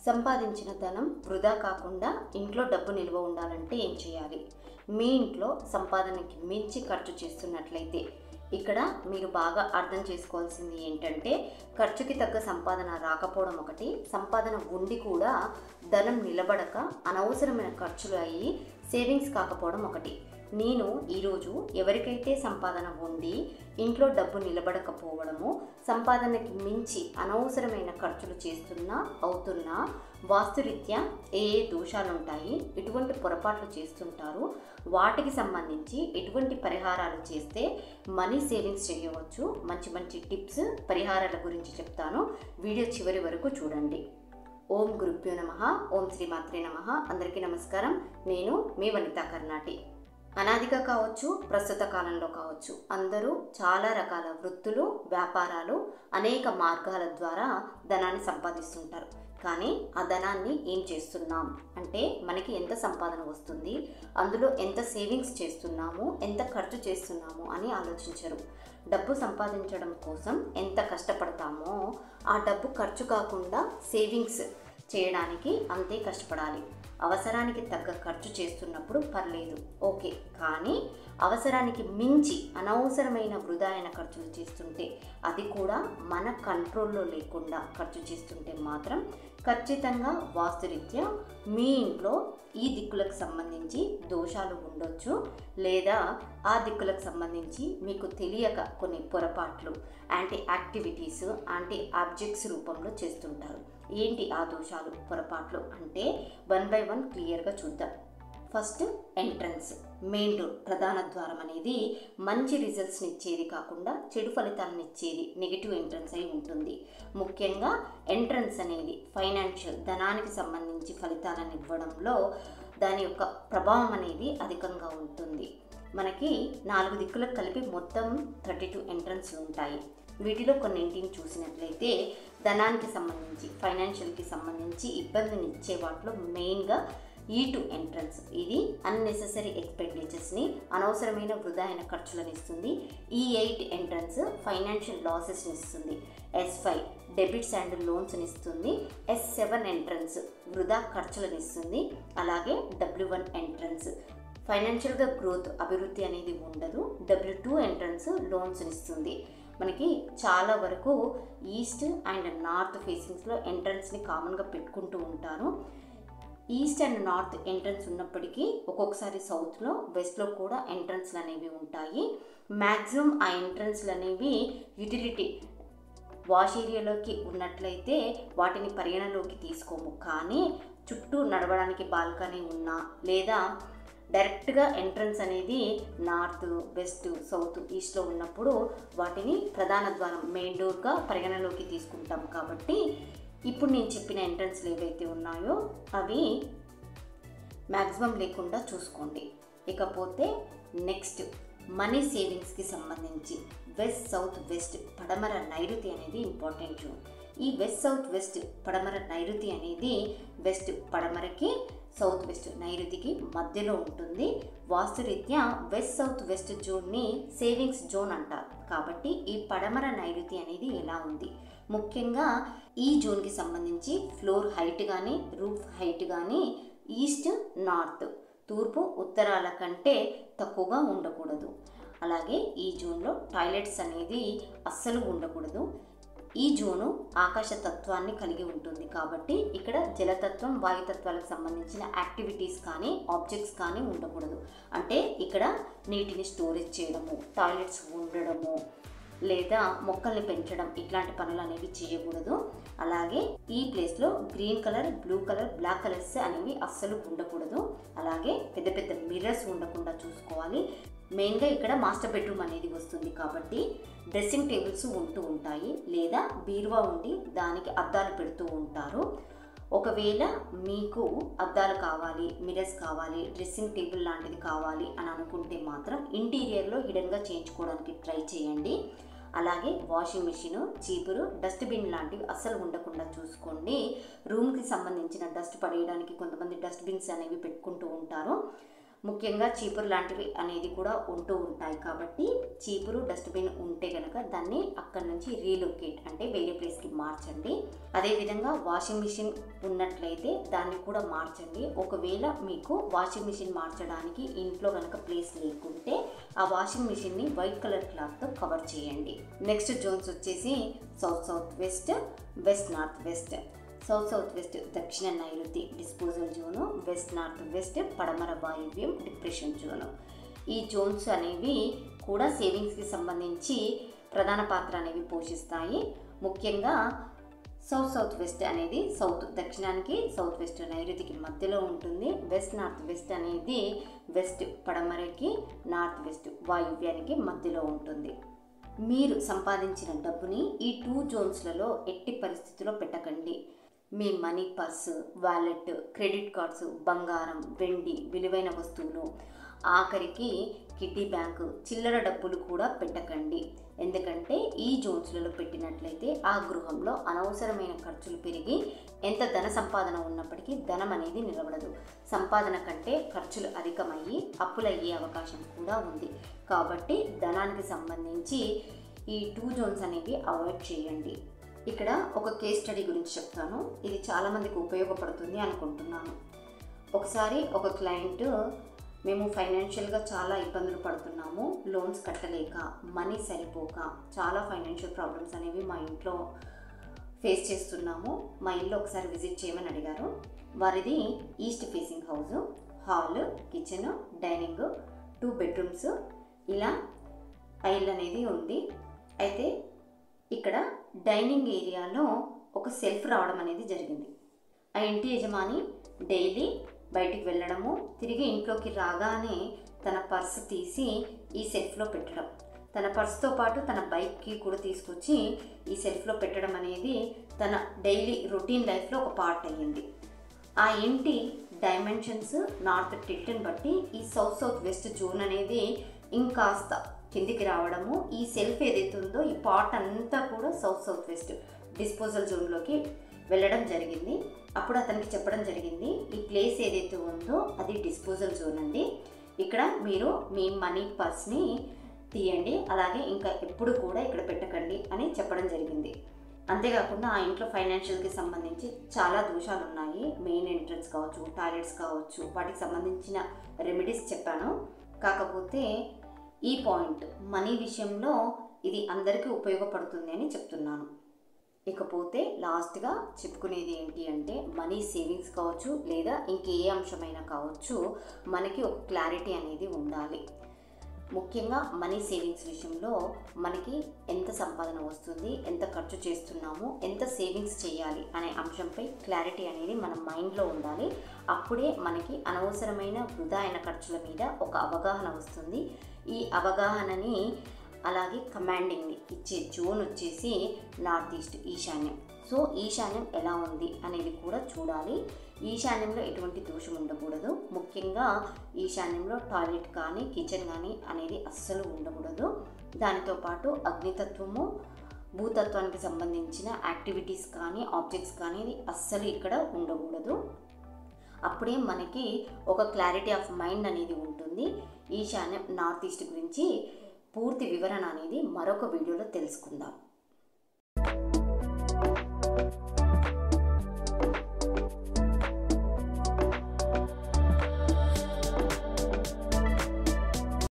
సంపాదించిన ధనం వృధా కాకుండా ఇంట్లో డబ్బు నిల్వ ఉండాలంటే ఏం చేయాలి? మీ ఇంట్లో సంపాదనకి మించి ఖర్చు చేస్తున్నట్లయితే ఇక్కడ మీరు బాగా అర్థం చేసుకోవాల్సింది ఏంటంటే, ఖర్చుకి తగ్గ సంపాదన రాకపోవడం ఒకటి, సంపాదన ఉండి కూడా ధనం నిలబడక అనవసరమైన ఖర్చులు అయ్యి సేవింగ్స్ కాకపోవడం ఒకటి. నేను ఈరోజు ఎవరికైతే సంపాదన ఉండి ఇంట్లో డబ్బు నిలబడకపోవడము, సంపాదనకి మించి అనవసరమైన ఖర్చులు అవుతున్నా వాస్తురీత్యా ఏ దోషాలు ఉంటాయి, ఎటువంటి పొరపాట్లు చేస్తుంటారు, వాటికి సంబంధించి ఎటువంటి పరిహారాలు చేస్తే మనీ సేవింగ్స్ చేయవచ్చు, మంచి మంచి టిప్స్ పరిహారాల గురించి చెప్తాను. వీడియో చివరి వరకు చూడండి. ఓం గురుభ్యో నమః. ఓం శ్రీమాత్రే నమః. అందరికీ నమస్కారం. నేను మీ వనితా కర్ణాటి. అనాదిగా కావచ్చు, ప్రస్తుత కాలంలో కావచ్చు, అందరూ చాలా రకాల వృత్తులు, వ్యాపారాలు, అనేక మార్గాల ద్వారా ధనాన్ని సంపాదిస్తుంటారు. కానీ ఆ ధనాన్ని ఏం చేస్తున్నాం అంటే, మనకి ఎంత సంపాదన వస్తుంది, అందులో ఎంత సేవింగ్స్ చేస్తున్నాము, ఎంత ఖర్చు చేస్తున్నాము అని ఆలోచించరు. డబ్బు సంపాదించడం కోసం ఎంత కష్టపడతామో ఆ డబ్బు ఖర్చు కాకుండా సేవింగ్స్ చేయడానికి అంతే కష్టపడాలి. అవసరానికి తగ్గ ఖర్చు చేస్తున్నప్పుడు పర్లేదు, ఓకే. కానీ అవసరానికి మించి అనవసరమైన వృధా అయిన ఖర్చులు చేస్తుంటే, అది కూడా మన కంట్రోల్లో లేకుండా ఖర్చు చేస్తుంటే మాత్రం ఖచ్చితంగా వాస్తురీత్యా మీ ఇంట్లో ఈ దిక్కులకు సంబంధించి దోషాలు ఉండొచ్చు, లేదా ఆ దిక్కులకు సంబంధించి మీకు తెలియక కొన్ని పొరపాట్లు, యాంటీ యాక్టివిటీస్, యాంటీ ఆబ్జెక్ట్స్ రూపంలో చేస్తుంటారు. ఏంటి ఆ దోషాలు, పొరపాట్లు అంటే వన్ బై వన్ క్లియర్గా చూద్దాం. ఫస్ట్, ఎంట్రన్స్, మెయిన్ డోర్, ప్రధాన ద్వారం అనేది మంచి రిజల్ట్స్ని ఇచ్చేది కాకుండా చెడు ఫలితాలను ఇచ్చేది నెగిటివ్ ఎంట్రన్స్ అయి ఉంటుంది. ముఖ్యంగా ఎంట్రన్స్ అనేది ఫైనాన్షియల్, ధనానికి సంబంధించి ఫలితాలను ఇవ్వడంలో దాని యొక్క ప్రభావం అనేది అధికంగా ఉంటుంది. మనకి 4 దిక్కులకు కలిపి మొత్తం 32 ఎంట్రన్స్లు ఉంటాయి. వీటిలో కొన్నింటిని చూసినట్లయితే ధనానికి సంబంధించి, ఫైనాన్షియల్కి సంబంధించి ఇబ్బందిని ఇచ్చే వాటిలో మెయిన్గా E2 ఎంట్రన్స్. ఇది అన్నెసెసరీ ఎక్స్పెండిచర్స్ని, అనవసరమైన వృధా అయిన ఖర్చులను ఇస్తుంది. E8 ఎంట్రన్స్ ఫైనాన్షియల్ లాసెస్ని ఇస్తుంది. S5 డెబిట్స్ అండ్ లోన్స్ని ఇస్తుంది. S7 ఎంట్రన్స్ వృధా ఖర్చులను ఇస్తుంది. అలాగే W1 ఎంట్రన్స్ ఫైనాన్షియల్గా గ్రోత్, అభివృద్ధి అనేది ఉండదు. W2 ఎంట్రన్స్ లోన్స్ని ఇస్తుంది. మనకి చాలా వరకు ఈస్ట్ అండ్ నార్త్ ఫేసింగ్స్లో ఎంట్రన్స్ని కామన్గా పెట్టుకుంటూ ఉంటారు. ఈస్ట్ అండ్ నార్త్ ఎంట్రన్స్ ఉన్నప్పటికీ ఒక్కొక్కసారి సౌత్లో, వెస్ట్లో కూడా ఎంట్రన్స్లు అనేవి ఉంటాయి. మ్యాక్సిమం ఆ ఎంట్రన్స్లు అనేవి యూటిలిటీ వాష్ ఏరియాలోకి ఉన్నట్లయితే వాటిని పరిగణలోకి తీసుకోము. కానీ చుట్టూ నడవడానికి బాల్కనీ ఉన్నా, లేదా డైరెక్ట్గా ఎంట్రన్స్ అనేది నార్త్, వెస్ట్, సౌత్, ఈస్ట్లో ఉన్నప్పుడు వాటిని ప్రధాన ద్వారం, మెయిన్ డోర్గా పరిగణలోకి తీసుకుంటాం. కాబట్టి ఇప్పుడు నేను చెప్పిన ఎంట్రన్స్లు ఏవైతే ఉన్నాయో అవి మ్యాక్సిమం లేకుండా చూసుకోండి. ఇకపోతే నెక్స్ట్, మనీ సేవింగ్స్కి సంబంధించి వెస్ట్, సౌత్, వెస్ట్, పడమర, నైరుతి అనేది ఇంపార్టెంట్ జోన్. ఈ వెస్ట్, సౌత్, వెస్ట్, పడమర, నైరుతి అనేది వెస్ట్ పడమరకి, సౌత్ వెస్ట్ నైరుతికి మధ్యలో ఉంటుంది. వాస్తురీత్యా వెస్ట్, సౌత్, వెస్ట్ జోన్ని సేవింగ్స్ జోన్ అంటారు. కాబట్టి ఈ పడమర, నైరుతి అనేది ఎలా ఉంది, ముఖ్యంగా ఈ జోన్కి సంబంధించి ఫ్లోర్ హైట్ కానీ, రూఫ్ హైట్ కానీ ఈస్ట్, నార్త్, తూర్పు, ఉత్తరాల కంటే తక్కువగా ఉండకూడదు. అలాగే ఈ జోన్లో టాయిలెట్స్ అనేది అస్సలు ఉండకూడదు. ఈ జోను ఆకాశతత్వాన్ని కలిగి ఉంటుంది. కాబట్టి ఇక్కడ జలతత్వం, వాయుతత్వాలకు సంబంధించిన యాక్టివిటీస్ కానీ, ఆబ్జెక్ట్స్ కానీ ఉండకూడదు. అంటే ఇక్కడ నీటిని స్టోరేజ్ చేయడము, టాయిలెట్స్ ఉండడము, లేదా మొక్కల్ని పెంచడం, ఇట్లాంటి పనులు అనేవి చేయకూడదు. అలాగే ఈ ప్లేస్లో green colour, blue colour, black colours అనేవి అస్సలు ఉండకూడదు. అలాగే పెద్ద పెద్ద మిర్రర్స్ ఉండకుండా చూసుకోవాలి. మెయిన్గా ఇక్కడ మాస్టర్ బెడ్రూమ్ అనేది వస్తుంది కాబట్టి డ్రెస్సింగ్ టేబుల్స్ ఉంటూ ఉంటాయి, లేదా బీరువా ఉండి దానికి అద్దాలు పెడుతూ ఉంటారు. ఒకవేళ మీకు అద్దాలు కావాలి, మిర్రర్స్ కావాలి, డ్రెస్సింగ్ టేబుల్ లాంటిది కావాలి అని అనుకుంటే మాత్రం ఇంటీరియర్లో హిడెన్గా చేయించుకోవడానికి ట్రై చేయండి. అలాగే వాషింగ్ మిషన్, చీపురు, డస్ట్బిన్ లాంటివి అస్సలు ఉండకుండా చూసుకోండి. రూమ్కి సంబంధించిన డస్ట్ పడేయడానికి కొంతమంది డస్ట్బిన్స్ అనేవి పెట్టుకుంటూ ఉంటారు. ముఖ్యంగా చీపురు లాంటివి అనేది కూడా ఉంటూ ఉంటాయి. కాబట్టి చీపురు డస్ట్బిన్ ఉంటే కనుక దాన్ని అక్కడ నుంచి రీలొకేట్ అంటే వేరే ప్లేస్కి మార్చండి. అదేవిధంగా వాషింగ్ మిషన్ ఉన్నట్లయితే దాన్ని కూడా మార్చండి. ఒకవేళ మీకు వాషింగ్ మిషన్ మార్చడానికి ఇంట్లో కనుక ప్లేస్ లేకుంటే ఆ వాషింగ్ మిషన్ని వైట్ కలర్ క్లాత్తో కవర్ చేయండి. నెక్స్ట్ జోన్స్ వచ్చేసి south south west, west north west. South south west దక్షిణ నైరుతి disposal zone, west north west పడమర వాయువ్యం డిప్రెషన్ జోను. ఈ జోన్స్ అనేవి కూడా సేవింగ్స్కి సంబంధించి ప్రధాన పాత్ర అనేవి పోషిస్తాయి. ముఖ్యంగా సౌత్ సౌత్ వెస్ట్ అనేది సౌత్ దక్షిణానికి, సౌత్ వెస్ట్ నైరుతికి మధ్యలో ఉంటుంది. వెస్ట్ నార్త్ వెస్ట్ అనేది వెస్ట్ పడమరకి, నార్త్ వెస్ట్ వాయువ్యానికి మధ్యలో ఉంటుంది. మీరు సంపాదించిన డబ్బుని ఈ 2 జోన్స్లలో ఎట్టి పరిస్థితుల్లో పెట్టకండి. మీ money purse, wallet, credit cards, బంగారం, వెండి, విలువైన వస్తువులు, ఆఖరికి కిడ్డీ బ్యాంకు, చిల్లర డబ్బులు కూడా పెట్టకండి. ఎందుకంటే ఈ జోన్స్లలో పెట్టినట్లయితే ఆ గృహంలో అనవసరమైన ఖర్చులు పెరిగి ఎంత ధన సంపాదన ఉన్నప్పటికీ ధనం అనేది నిలబడదు. సంపాదన కంటే ఖర్చులు అధికమయ్యి అప్పులయ్యే అవకాశం కూడా ఉంది. కాబట్టి ధనానికి సంబంధించి ఈ 2 జోన్స్ అనేవి అవాయిడ్ చేయండి. ఇక్కడ ఒక కేస్ స్టడీ గురించి చెప్తాను. ఇది చాలామందికి ఉపయోగపడుతుంది అనుకుంటున్నాను. ఒకసారి ఒక క్లయింట్, మేము ఫైనాన్షియల్గా చాలా ఇబ్బందులు పడుతున్నాము, లోన్స్ కట్టలేక, మనీ సరిపోక, చాలా ఫైనాన్షియల్ ప్రాబ్లమ్స్ అనేవి మా ఇంట్లో ఫేస్ చేస్తున్నాము, మా ఇల్లు ఒకసారి విజిట్ చేయమని అడిగారు. వారిది east facing house, hall, kitchen, dining, 2 bedrooms ఇలా ఇల్లు అనేది ఉంది. అయితే ఇక్కడ డైనింగ్ ఏరియాలో ఒక సెల్ఫ్ రావడం అనేది జరిగింది. ఆ ఇంటి యజమాని డైలీ బయటికి వెళ్ళడము, తిరిగి ఇంట్లోకి రాగానే తన పర్స్ తీసి ఈ సెల్ఫ్లో పెట్టడం, తన పర్స్తో పాటు తన బైక్కి కూడా తీసుకొచ్చి ఈ సెల్ఫ్లో పెట్టడం అనేది తన డైలీ రొటీన్ లైఫ్లో ఒక పార్ట్ అయ్యింది. ఆ ఇంటి డైమెన్షన్స్ నార్త్ టిల్ట్ని బట్టి ఈ సౌత్ సౌత్ వెస్ట్ జోన్ అనేది ఇంకాస్త కిందికి రావడము, ఈ సెల్ఫ్ ఏదైతే ఉందో ఈ పార్ట్ అంతా కూడా సౌత్ సౌత్ వెస్ట్ డిస్పోజల్ జోన్లోకి వెళ్ళడం జరిగింది. అప్పుడు అతనికి చెప్పడం జరిగింది, ఈ ప్లేస్ ఏదైతే ఉందో అది డిస్పోజల్ జోన్ అండి, ఇక్కడ మీరు మీ మనీ పర్స్ని తీయండి, అలాగే ఇంకా ఎప్పుడు కూడా ఇక్కడ పెట్టకండి అని చెప్పడం జరిగింది. అంతేకాకుండా ఆ ఇంట్లో ఫైనాన్షియల్కి సంబంధించి చాలా దోషాలు ఉన్నాయి. మెయిన్ ఎంట్రన్స్ కావచ్చు, టాయిలెట్స్ కావచ్చు, వాటికి సంబంధించిన రెమెడీస్ చెప్పాను. కాకపోతే ఈ పాయింట్ మనీ విషయంలో ఇది అందరికీ ఉపయోగపడుతుంది అని చెప్తున్నాను. ఇకపోతే లాస్ట్గా చెప్పుకునేది ఏంటి అంటే, మనీ సేవింగ్స్ కావచ్చు లేదా ఇంకే అంశమైనా కావచ్చు, మనకి ఒక క్లారిటీ అనేది ఉండాలి. ముఖ్యంగా మనీ సేవింగ్స్ విషయంలో మనకి ఎంత సంపాదన వస్తుంది, ఎంత ఖర్చు చేస్తున్నాము, ఎంత సేవింగ్స్ చేయాలి అనే అంశంపై క్లారిటీ అనేది మన మైండ్లో ఉండాలి. అప్పుడే మనకి అనవసరమైన వృధా అయిన ఖర్చుల మీద ఒక అవగాహన వస్తుంది. ఈ అవగాహనని అలాగే కమాండింగ్ని ఇచ్చే జోన్ వచ్చేసి నార్త్ ఈస్ట్ ఈశాన్యం. సో ఈశాన్యం ఎలా ఉంది అనేది కూడా చూడాలి. ఈశాన్యంలో ఎటువంటి దోషం ఉండకూడదు. ముఖ్యంగా ఈశాన్యంలో టాయిలెట్ కానీ కిచెన్ కానీ అనేది అస్సలు ఉండకూడదు. దానితో పాటు అగ్నితత్వము, భూతత్వానికి సంబంధించిన యాక్టివిటీస్ కానీ ఆబ్జెక్ట్స్ కానీ అస్సలు ఇక్కడ ఉండకూడదు. అప్పుడే మనకి ఒక క్లారిటీ ఆఫ్ మైండ్ అనేది ఉంటుంది. ఈశాన్యం నార్త్ ఈస్ట్ గురించి పూర్తి వివరణ అనేది మరొక వీడియోలో తెలుసుకుందాం.